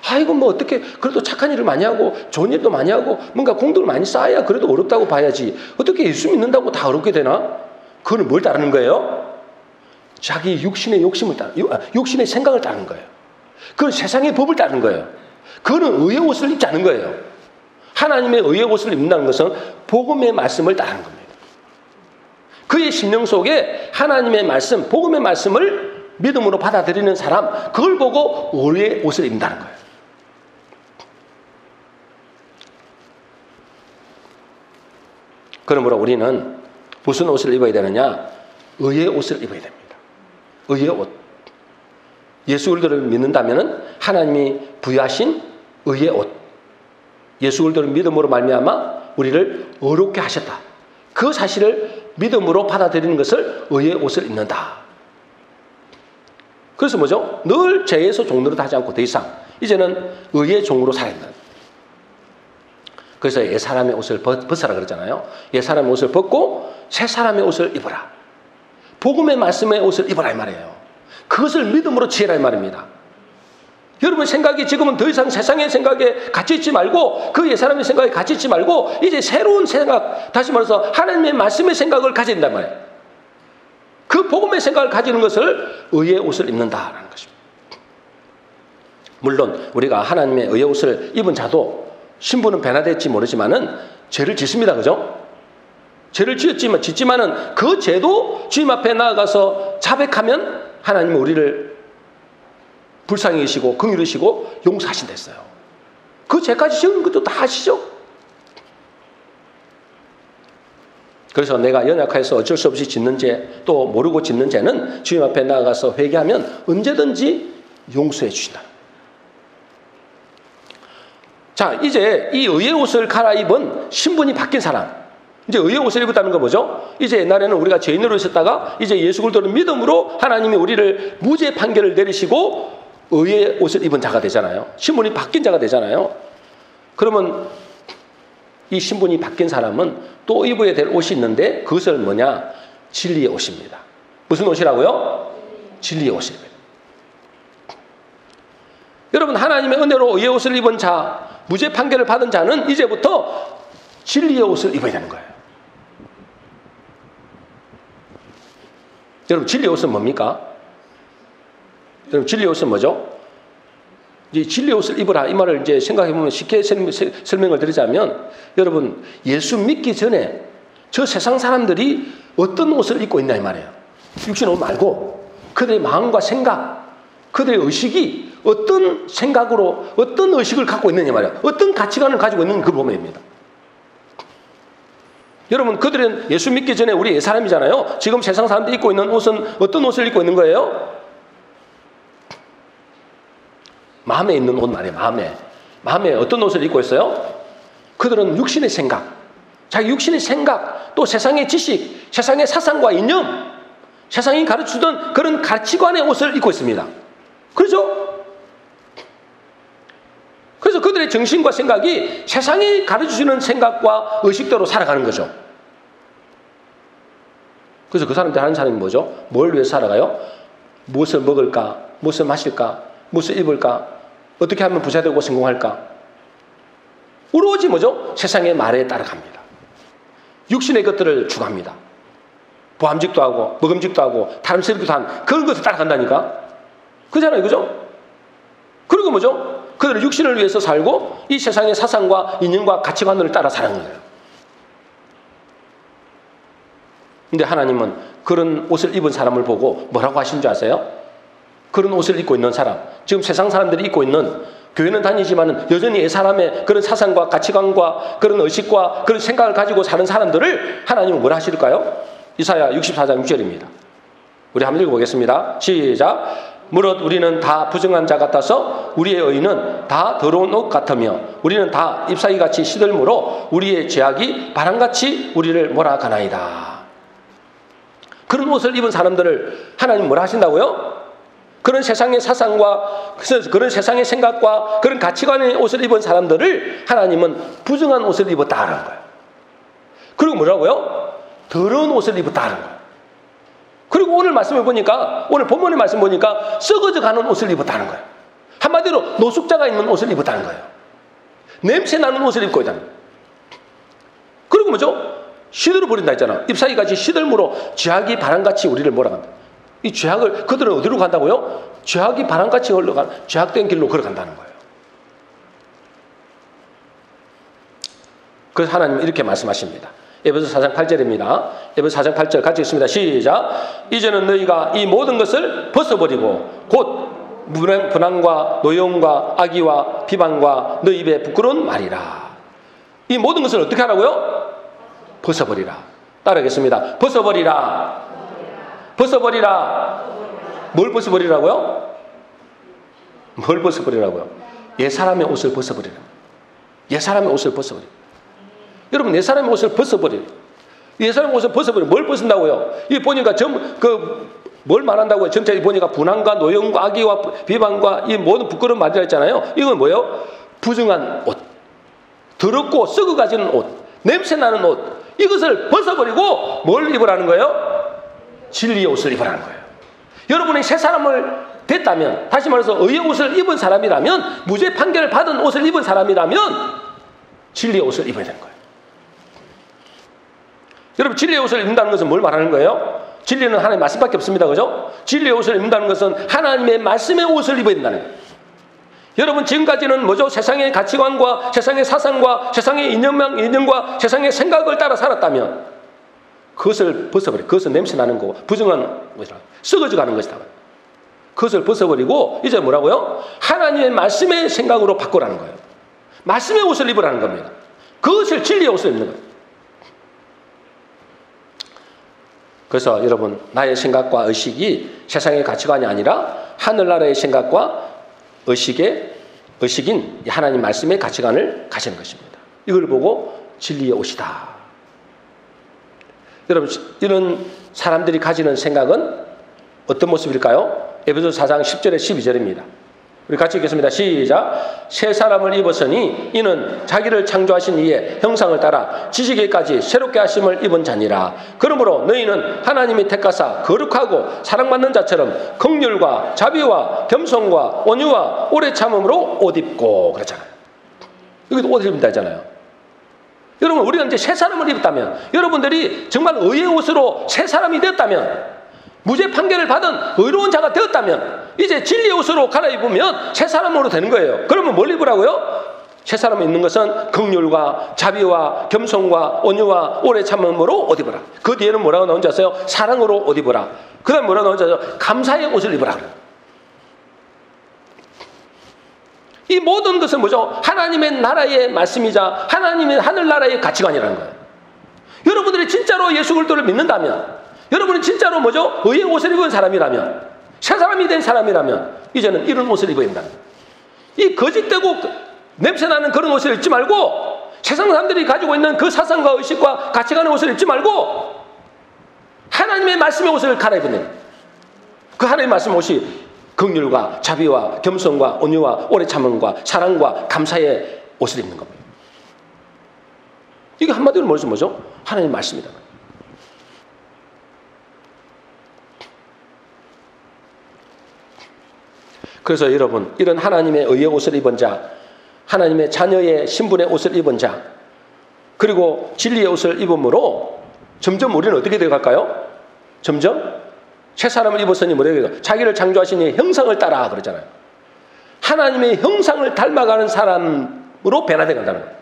아이고 뭐 어떻게 그래도 착한 일을 많이 하고 좋은 일도 많이 하고 뭔가 공덕을 많이 쌓아야 그래도 어렵다고 봐야지, 어떻게 예수 믿는다고 다 어렵게 되나? 그거는 뭘 따르는 거예요? 자기 육신의 욕심을 육신의 생각을 따르는 거예요. 그건 세상의 법을 따르는 거예요. 그거는 의의 옷을 입지 않은 거예요. 하나님의 의의 옷을 입는다는 것은 복음의 말씀을 따르는 겁니다. 그의 심령 속에 하나님의 말씀, 복음의 말씀을 믿음으로 받아들이는 사람, 그걸 보고 의의 옷을 입는다는 거예요. 그러므로 우리는 무슨 옷을 입어야 되느냐? 의의 옷을 입어야 됩니다. 의의 옷. 예수 그리스도를 믿는다면 하나님이 부여하신 의의 옷. 예수 그리스도를 믿음으로 말미암아 우리를 의롭게 하셨다. 그 사실을 믿음으로 받아들이는 것을 의의 옷을 입는다. 그래서 뭐죠? 늘 죄에서 종노릇 하지 않고 더 이상 이제는 의의 종으로 살아야 된다. 그래서 옛사람의 옷을 벗으라 그러잖아요. 옛사람의 옷을 벗고 새사람의 옷을 입어라. 복음의 말씀의 옷을 입어라 이 말이에요. 그것을 믿음으로 취해라 이 말입니다. 여러분 생각이 지금은 더 이상 세상의 생각에 갇혀있지 말고, 그 옛사람의 생각에 갇혀있지 말고 이제 새로운 생각, 다시 말해서 하나님의 말씀의 생각을 가져야 된단 말이에요. 그 복음의 생각을 가지는 것을 의의 옷을 입는다라는 것입니다. 물론 우리가 하나님의 의의 옷을 입은 자도 신분은 변화될지 모르지만은 죄를 짓습니다. 그죠? 죄를 짓지만은 그 죄도 주님 앞에 나아가서 자백하면 하나님은 우리를 불쌍히 여기시고 긍휼히 여기시고 용서하신다 했어요. 그 죄까지 지은 것도 다 아시죠? 그래서 내가 연약해서 어쩔 수 없이 짓는 죄, 또 모르고 짓는 죄는 주님 앞에 나아가서 회개하면 언제든지 용서해 주신다. 자, 이제 이 의의 옷을 갈아입은 신분이 바뀐 사람, 이제 의의 옷을 입었다는 거 뭐죠? 이제 옛날에는 우리가 죄인으로 있었다가 이제 예수 그리스도를 믿음으로 하나님이 우리를 무죄 판결을 내리시고 의의 옷을 입은 자가 되잖아요. 신분이 바뀐 자가 되잖아요. 그러면 이 신분이 바뀐 사람은 또 입어야 될 옷이 있는데, 그것은 뭐냐? 진리의 옷입니다. 무슨 옷이라고요? 진리의 옷입니다. 여러분, 하나님의 은혜로 의의 옷을 입은 자, 무죄 판결을 받은 자는 이제부터 진리의 옷을 입어야 되는 거예요. 여러분, 진리의 옷은 뭡니까? 여러분, 진리의 옷은 뭐죠? 이제 진리의 옷을 입으라 이 말을 이제 생각해보면 쉽게 설명을 드리자면, 여러분 예수 믿기 전에 저 세상 사람들이 어떤 옷을 입고 있나 이 말이에요. 육신 옷 말고 그들의 마음과 생각, 그들의 의식이 어떤 생각으로 어떤 의식을 갖고 있느냐 말이야. 어떤 가치관을 가지고 있는 그 보면 됩니다. 여러분, 그들은 예수 믿기 전에 우리 옛사람이잖아요. 지금 세상 사람들이 입고 있는 옷은 어떤 옷을 입고 있는 거예요? 마음에 있는 옷 말이에요. 마음에 어떤 옷을 입고 있어요? 그들은 육신의 생각, 자기 육신의 생각, 또 세상의 지식, 세상의 사상과 이념, 세상이 가르치던 그런 가치관의 옷을 입고 있습니다. 그렇죠? 그래서 그들의 정신과 생각이 세상이 가르쳐주는 생각과 의식대로 살아가는 거죠. 그래서 그 사람들 하는 사람이 뭐죠? 뭘 위해 살아가요? 무엇을 먹을까? 무엇을 마실까? 무엇을 입을까? 어떻게 하면 부자되고 성공할까? 오로지 뭐죠? 세상의 말에 따라갑니다. 육신의 것들을 추구합니다. 보암직도 하고 먹음직도 하고 탐스럽기도 한 그런 것을 따라간다니까. 그잖아요. 그죠? 그리고 뭐죠? 그들은 육신을 위해서 살고 이 세상의 사상과 이념과 가치관을 따라 사는 거예요. 근데 하나님은 그런 옷을 입은 사람을 보고 뭐라고 하신 줄 아세요? 그런 옷을 입고 있는 사람, 지금 세상 사람들이 입고 있는, 교회는 다니지만 여전히 이 사람의 그런 사상과 가치관과 그런 의식과 그런 생각을 가지고 사는 사람들을 하나님은 뭐라 하실까요? 이사야 64장 6절입니다. 우리 한번 읽어보겠습니다. 시작. 무릇 우리는 다 부정한 자 같아서 우리의 의는 다 더러운 옷 같으며 우리는 다 잎사귀같이 시들므로 우리의 죄악이 바람같이 우리를 몰아가나이다. 그런 옷을 입은 사람들을 하나님 뭐라 하신다고요? 그런 세상의 사상과 그런 세상의 생각과 그런 가치관의 옷을 입은 사람들을 하나님은 부정한 옷을 입었다는 거예요. 그리고 뭐라고요? 더러운 옷을 입었다는 거예요. 그리고 오늘 말씀을 보니까, 오늘 본문의 말씀 보니까 썩어져 가는 옷을 입었다는 거예요. 한마디로 노숙자가 입는 옷을 입었다는 거예요. 냄새 나는 옷을 입고 있다는 거예요. 그리고 뭐죠? 시들어 버린다 했잖아. 잎사귀같이 시들므로 죄악이 바람같이 우리를 몰아간다. 이 죄악을 그들은 어디로 간다고요? 죄악이 바람같이 흘러간 죄악된 길로 걸어간다는 거예요. 그래서 하나님은 이렇게 말씀하십니다. 에베소 4장 8절입니다. 에베소 4장 8절 같이 읽습니다. 시작. 이제는 너희가 이 모든 것을 벗어버리고 곧 분함과 노여움과 악의와 비방과 너 입에 부끄러운 말이라. 이 모든 것을 어떻게 하라고요? 벗어버리라. 따라하겠습니다. 벗어버리라. 벗어버리라. 뭘 벗어버리라고요? 뭘 벗어버리라고요? 옛사람의 옷을 벗어버리라. 옛사람의 옷을 벗어버리라. 여러분, 옛사람의 옷을 벗어버려요. 옛사람의 옷을 벗어버려요. 뭘 벗은다고요? 이 보니까 뭘 말한다고요? 전체 보니까 분함과 노여움과 악의와 비방과 이 모든 부끄러운 말이라 했잖아요. 이건 뭐예요? 부정한 옷, 더럽고 썩어가지는 옷, 냄새나는 옷, 이것을 벗어버리고 뭘 입으라는 거예요? 진리의 옷을 입으라는 거예요. 여러분이 새 사람을 됐다면, 다시 말해서 의의 옷을 입은 사람이라면, 무죄 판결을 받은 옷을 입은 사람이라면 진리의 옷을 입어야 되는 거예요. 여러분, 진리의 옷을 입는다는 것은 뭘 말하는 거예요? 진리는 하나님의 말씀밖에 없습니다. 그죠? 진리의 옷을 입는다는 것은 하나님의 말씀의 옷을 입어야 된다는 거예요. 여러분, 지금까지는 뭐죠? 세상의 가치관과 세상의 사상과 세상의 이념과 세상의 생각을 따라 살았다면 그것을 벗어버려. 그것은 냄새나는 거고 부정한 것이라 썩어져 가는 것이다. 그것을 벗어버리고 이제 뭐라고요? 하나님의 말씀의 생각으로 바꾸라는 거예요. 말씀의 옷을 입으라는 겁니다. 그것을 진리의 옷을 입는 거예요. 그래서 여러분, 나의 생각과 의식이 세상의 가치관이 아니라 하늘나라의 생각과 의식인 하나님 말씀의 가치관을 가지는 것입니다. 이걸 보고 진리의 옷이다. 여러분, 이런 사람들이 가지는 생각은 어떤 모습일까요? 에베소서 4장 10절에 12절입니다. 우리 같이 읽겠습니다. 시작. 새 사람을 입었으니 이는 자기를 창조하신 이의 형상을 따라 지식에까지 새롭게 하심을 입은 자니라. 그러므로 너희는 하나님이 택하사 거룩하고 사랑받는 자처럼 긍휼과 자비와 겸손과 온유와 오래 참음으로 옷 입고 그렇잖아요. 여기도 옷을 입는다 했잖아요. 여러분, 우리가 이제 새 사람을 입었다면, 여러분들이 정말 의의 옷으로 새 사람이 되었다면, 무죄 판결을 받은 의로운 자가 되었다면 이제 진리의 옷으로 갈아입으면 새 사람으로 되는 거예요. 그러면 뭘 입으라고요? 새 사람이 입는 것은 긍휼과 자비와 겸손과 온유와 오래 참음으로 옷 입으라. 그 뒤에는 뭐라고 나온지 아세요? 사랑으로 옷 입으라. 그 다음에 뭐라고 나온지 아세요? 감사의 옷을 입으라. 이 모든 것은 뭐죠? 하나님의 나라의 말씀이자 하나님의 하늘나라의 가치관이라는 거예요. 여러분들이 진짜로 예수 그리스도를 믿는다면, 여러분이 진짜로 뭐죠? 의의 옷을 입은 사람이라면, 새 사람이 된 사람이라면 이제는 이런 옷을 입어야 된다. 이 거짓되고 냄새나는 그런 옷을 입지 말고, 세상 사람들이 가지고 있는 그 사상과 의식과 가치관의 옷을 입지 말고 하나님의 말씀의 옷을 갈아입는 거예요. 그 하나님의 말씀의 옷이 긍휼과 자비와 겸손과 온유와 오래 참음과 사랑과 감사의 옷을 입는 겁니다. 이게 한마디로 뭐죠? 하나님의 말씀이다. 그래서 여러분, 이런 하나님의 의의 옷을 입은 자, 하나님의 자녀의 신분의 옷을 입은 자, 그리고 진리의 옷을 입음으로 점점 우리는 어떻게 되어갈까요? 점점 새 사람을 입었으니 뭐래요? 자기를 창조하신 이의 형상을 따라 그러잖아요. 하나님의 형상을 닮아가는 사람으로 변화되어 간다는 거예요.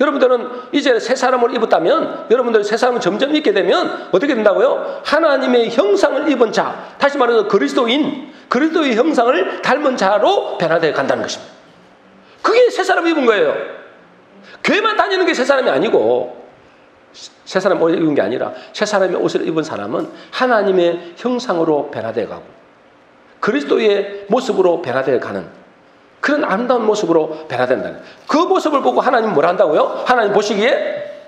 여러분들은 이제 새 사람을 입었다면, 여러분들 새 사람을 점점 입게 되면 어떻게 된다고요? 하나님의 형상을 입은 자, 다시 말해서 그리스도인, 그리스도의 형상을 닮은 자로 변화되어 간다는 것입니다. 그게 새 사람 입은 거예요. 교회만 다니는 게 새 사람이 아니고, 새 사람 옷을 입은 게 아니라 새 사람의 옷을 입은 사람은 하나님의 형상으로 변화되어 가고 그리스도의 모습으로 변화되어 가는 그런 아름다운 모습으로 변화된다는 거예요. 그 모습을 보고 하나님은 뭘 한다고요? 하나님 보시기에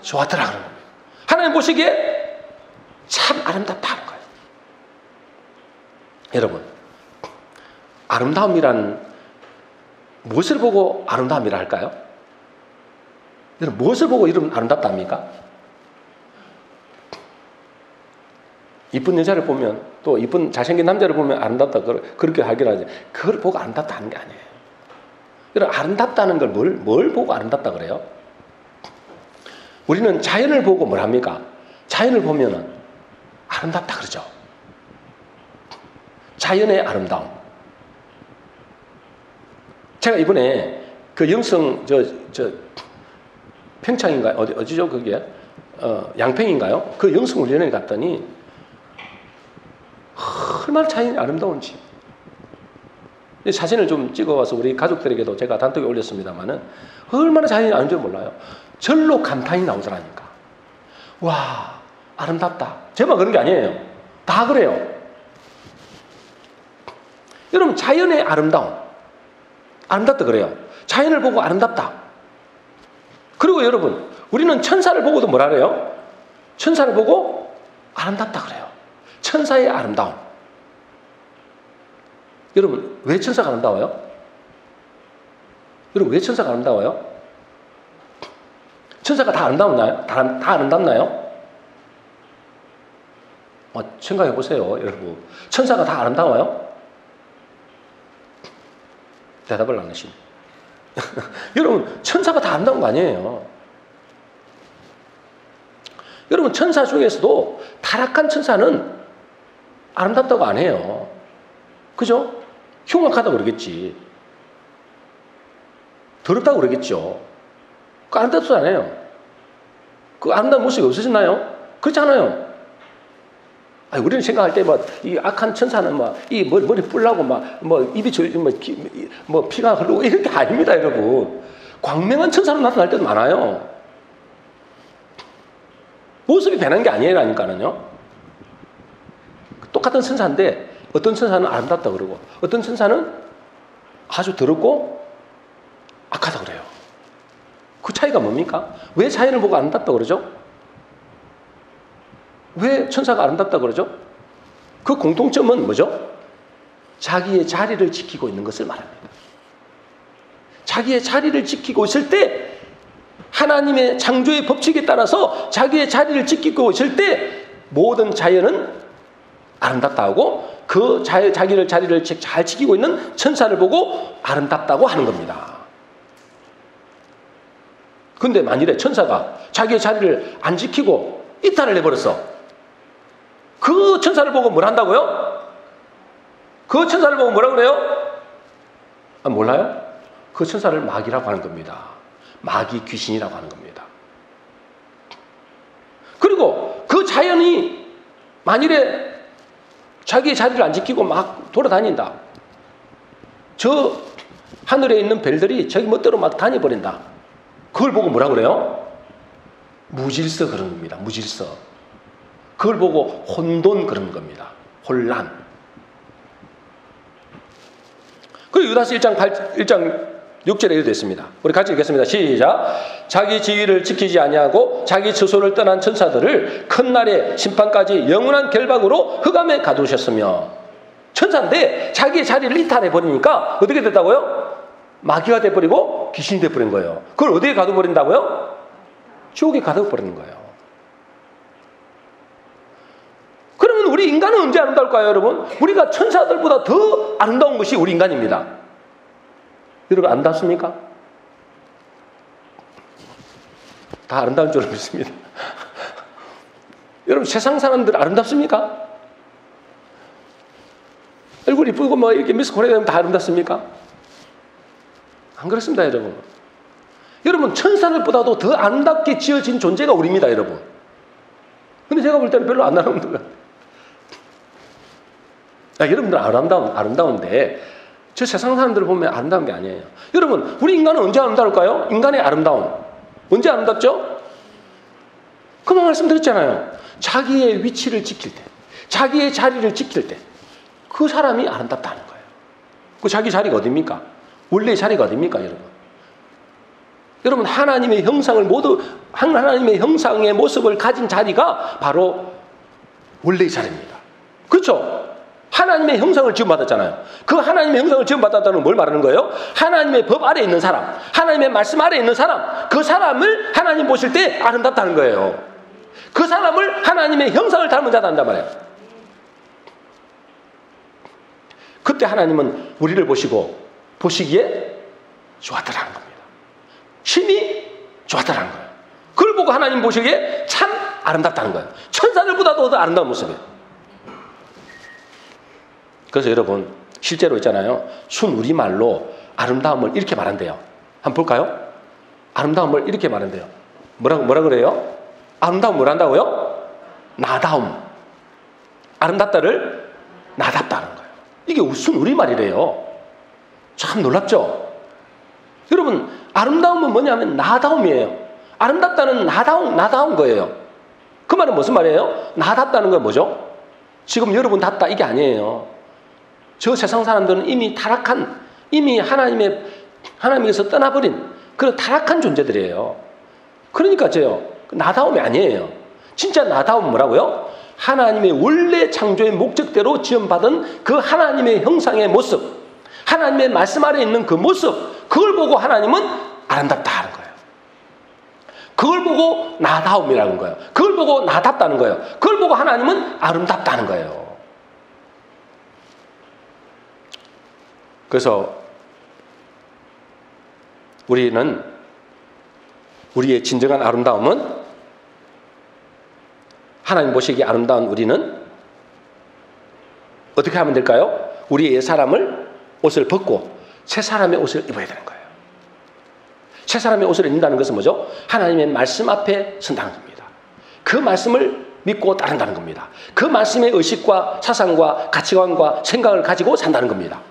좋았더라 그러는 거예요. 하나님 보시기에 참 아름답다는 거예요. 여러분, 아름다움이란 무엇을 보고 아름다움이라 할까요? 여러분, 무엇을 보고 이런 아름답다 합니까? 이쁜 여자를 보면, 또 이쁜 잘생긴 남자를 보면 아름답다 그렇게 하긴 하지, 그걸 보고 아름답다 하는 게 아니에요. 여러분, 아름답다는 걸 뭘 보고 아름답다 그래요? 우리는 자연을 보고 뭘 합니까? 자연을 보면은 아름답다 그러죠. 자연의 아름다움. 제가 이번에 그 영성 평창인가요? 어디죠 그게? 양평인가요? 그 영성훈련에 갔더니 얼마나 자연이 아름다운지. 사진을 좀 찍어와서 우리 가족들에게도 제가 단톡에 올렸습니다만은 얼마나 자연이 아름다운지 몰라요. 절로 감탄이 나오더라니까. 와, 아름답다. 제만 그런 게 아니에요. 다 그래요. 여러분, 자연의 아름다움. 아름답다 그래요. 자연을 보고 아름답다. 그리고 여러분, 우리는 천사를 보고도 뭐라 그래요? 천사를 보고 아름답다 그래요. 천사의 아름다움. 여러분, 왜 천사가 아름다워요? 여러분, 왜 천사가 아름다워요? 천사가 다 아름답나요? 다 아름답나요? 생각해 보세요, 여러분. 천사가 다 아름다워요? 대답을 안 하시네. 여러분, 천사가 다 아름다운 거 아니에요. 여러분, 천사 중에서도 타락한 천사는 아름답다고 안 해요. 그죠? 흉악하다고 그러겠지. 더럽다고 그러겠죠. 그 아름답지 않아요. 그 아름다운 모습이 없어졌나요? 그렇지 않아요. 아니, 우리는 생각할 때 이 악한 천사는 이 머리 뿔나고 입이 피가 흐르고 이런 게 아닙니다, 여러분. 광명한 천사로 나타날 때도 많아요. 모습이 변한 게 아니라니까요. 똑같은 천사인데 어떤 천사는 아름답다 그러고 어떤 천사는 아주 더럽고 악하다 그래요. 그 차이가 뭡니까? 왜 자연을 보고 아름답다 그러죠? 왜 천사가 아름답다 그러죠? 그 공통점은 뭐죠? 자기의 자리를 지키고 있는 것을 말합니다. 자기의 자리를 지키고 있을 때, 하나님의 창조의 법칙에 따라서 자기의 자리를 지키고 있을 때 모든 자연은 아름답다 하고, 그 자기를 자리를 잘 지키고 있는 천사를 보고 아름답다고 하는 겁니다. 그런데 만일에 천사가 자기의 자리를 안 지키고 이탈을 해버렸어. 그 천사를 보고 뭘 한다고요? 그 천사를 보고 뭐라 그래요? 몰라요? 그 천사를 마귀라고 하는 겁니다. 마귀 귀신이라고 하는 겁니다. 그리고 그 자연이 만일에 자기의 자리를 안 지키고 막 돌아다닌다. 저 하늘에 있는 별들이 자기 멋대로 막 다녀버린다. 그걸 보고 뭐라 그래요? 무질서 그런 겁니다. 무질서. 그걸 보고 혼돈 그런 겁니다. 혼란. 그 유다서 1장 6절에 이렇게 됐습니다. 우리 같이 읽겠습니다. 시작. 자기 지위를 지키지 아니하고 자기 처소를 떠난 천사들을 큰 날의 심판까지 영원한 결박으로 흑암에 가두셨으며, 천사인데 자기의 자리를 이탈해 버리니까 어떻게 됐다고요? 마귀가 돼버리고 귀신이 돼버린 거예요. 그걸 어디에 가둬버린다고요? 지옥에 가둬버리는 거예요. 그러면 우리 인간은 언제 아름다울까요, 여러분? 우리가 천사들보다 더 아름다운 것이 우리 인간입니다. 여러분 아름답습니까? 다 아름다운 줄 믿습니다. 여러분 세상 사람들 아름답습니까? 얼굴 이쁘고 뭐 이렇게 미스코리아 되면 다 아름답습니까? 안 그렇습니다, 여러분. 여러분 천사들보다도 더 아름답게 지어진 존재가 우리입니다, 여러분. 근데 제가 볼 때는 별로 안 아름다운 것 같아요. 여러분들 아름다운데 저 세상 사람들을 보면 아름다운 게 아니에요. 여러분 우리 인간은 언제 아름다울까요? 인간의 아름다움 언제 아름답죠? 그만 말씀드렸잖아요. 자기의 위치를 지킬 때, 자기의 자리를 지킬 때 그 사람이 아름답다는 거예요. 그 자기 자리가 어딥니까? 원래의 자리가 어딥니까, 여러분? 여러분 하나님의 형상을 하나님의 형상의 모습을 가진 자리가 바로 원래의 자리입니다. 그렇죠? 하나님의 형상을 지음받았잖아요. 그 하나님의 형상을 지음받았다는 건 뭘 말하는 거예요? 하나님의 법 아래에 있는 사람, 하나님의 말씀 아래에 있는 사람, 그 사람을 하나님 보실 때 아름답다는 거예요. 그 사람을 하나님의 형상을 닮은 자다 한단 말이에요. 그때 하나님은 우리를 보시기에 좋았더라는 겁니다. 힘이 좋았더라는 거예요. 그걸 보고 하나님 보시기에 참 아름답다는 거예요. 천사들보다도 더 아름다운 모습이에요. 그래서 여러분 실제로 있잖아요. 순 우리말로 아름다움을 이렇게 말한대요. 한번 볼까요? 아름다움을 이렇게 말한대요. 뭐라 그래요? 아름다움 뭘 한다고요? 나다움. 아름답다를 나답다는 거예요. 이게 순 우리말이래요. 참 놀랍죠? 여러분 아름다움은 뭐냐면 나다움이에요. 아름답다는 나다운 거예요. 그 말은 무슨 말이에요? 나답다는 건 뭐죠? 지금 여러분 답다 이게 아니에요. 저 세상 사람들은 이미 타락한, 이미 하나님에서 떠나버린 그런 타락한 존재들이에요. 그러니까 나다움이 아니에요. 진짜 나다움은 뭐라고요? 하나님의 원래 창조의 목적대로 지음받은 그 하나님의 형상의 모습, 하나님의 말씀 아래에 있는 그 모습, 그걸 보고 하나님은 아름답다 하는 거예요. 그걸 보고 나다움이라는 거예요. 그걸 보고 나답다는 거예요. 그걸 보고 하나님은 아름답다는 거예요. 그래서 우리는 우리의 진정한 아름다움은, 하나님 보시기에 아름다운 우리는 어떻게 하면 될까요? 우리의 옛 사람을 옷을 벗고 새 사람의 옷을 입어야 되는 거예요. 새 사람의 옷을 입는다는 것은 뭐죠? 하나님의 말씀 앞에 선다는 겁니다. 그 말씀을 믿고 따른다는 겁니다. 그 말씀의 의식과 사상과 가치관과 생각을 가지고 산다는 겁니다.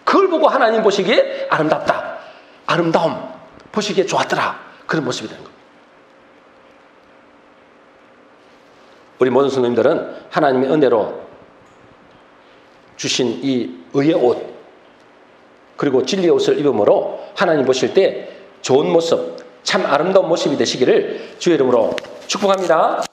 그걸 보고 하나님 보시기에 아름답다, 아름다움, 보시기에 좋았더라, 그런 모습이 되는 겁니다. 우리 모든 성도님들은 하나님의 은혜로 주신 이 의의 옷, 그리고 진리의 옷을 입음으로 하나님 보실 때 좋은 모습, 참 아름다운 모습이 되시기를 주의 이름으로 축복합니다.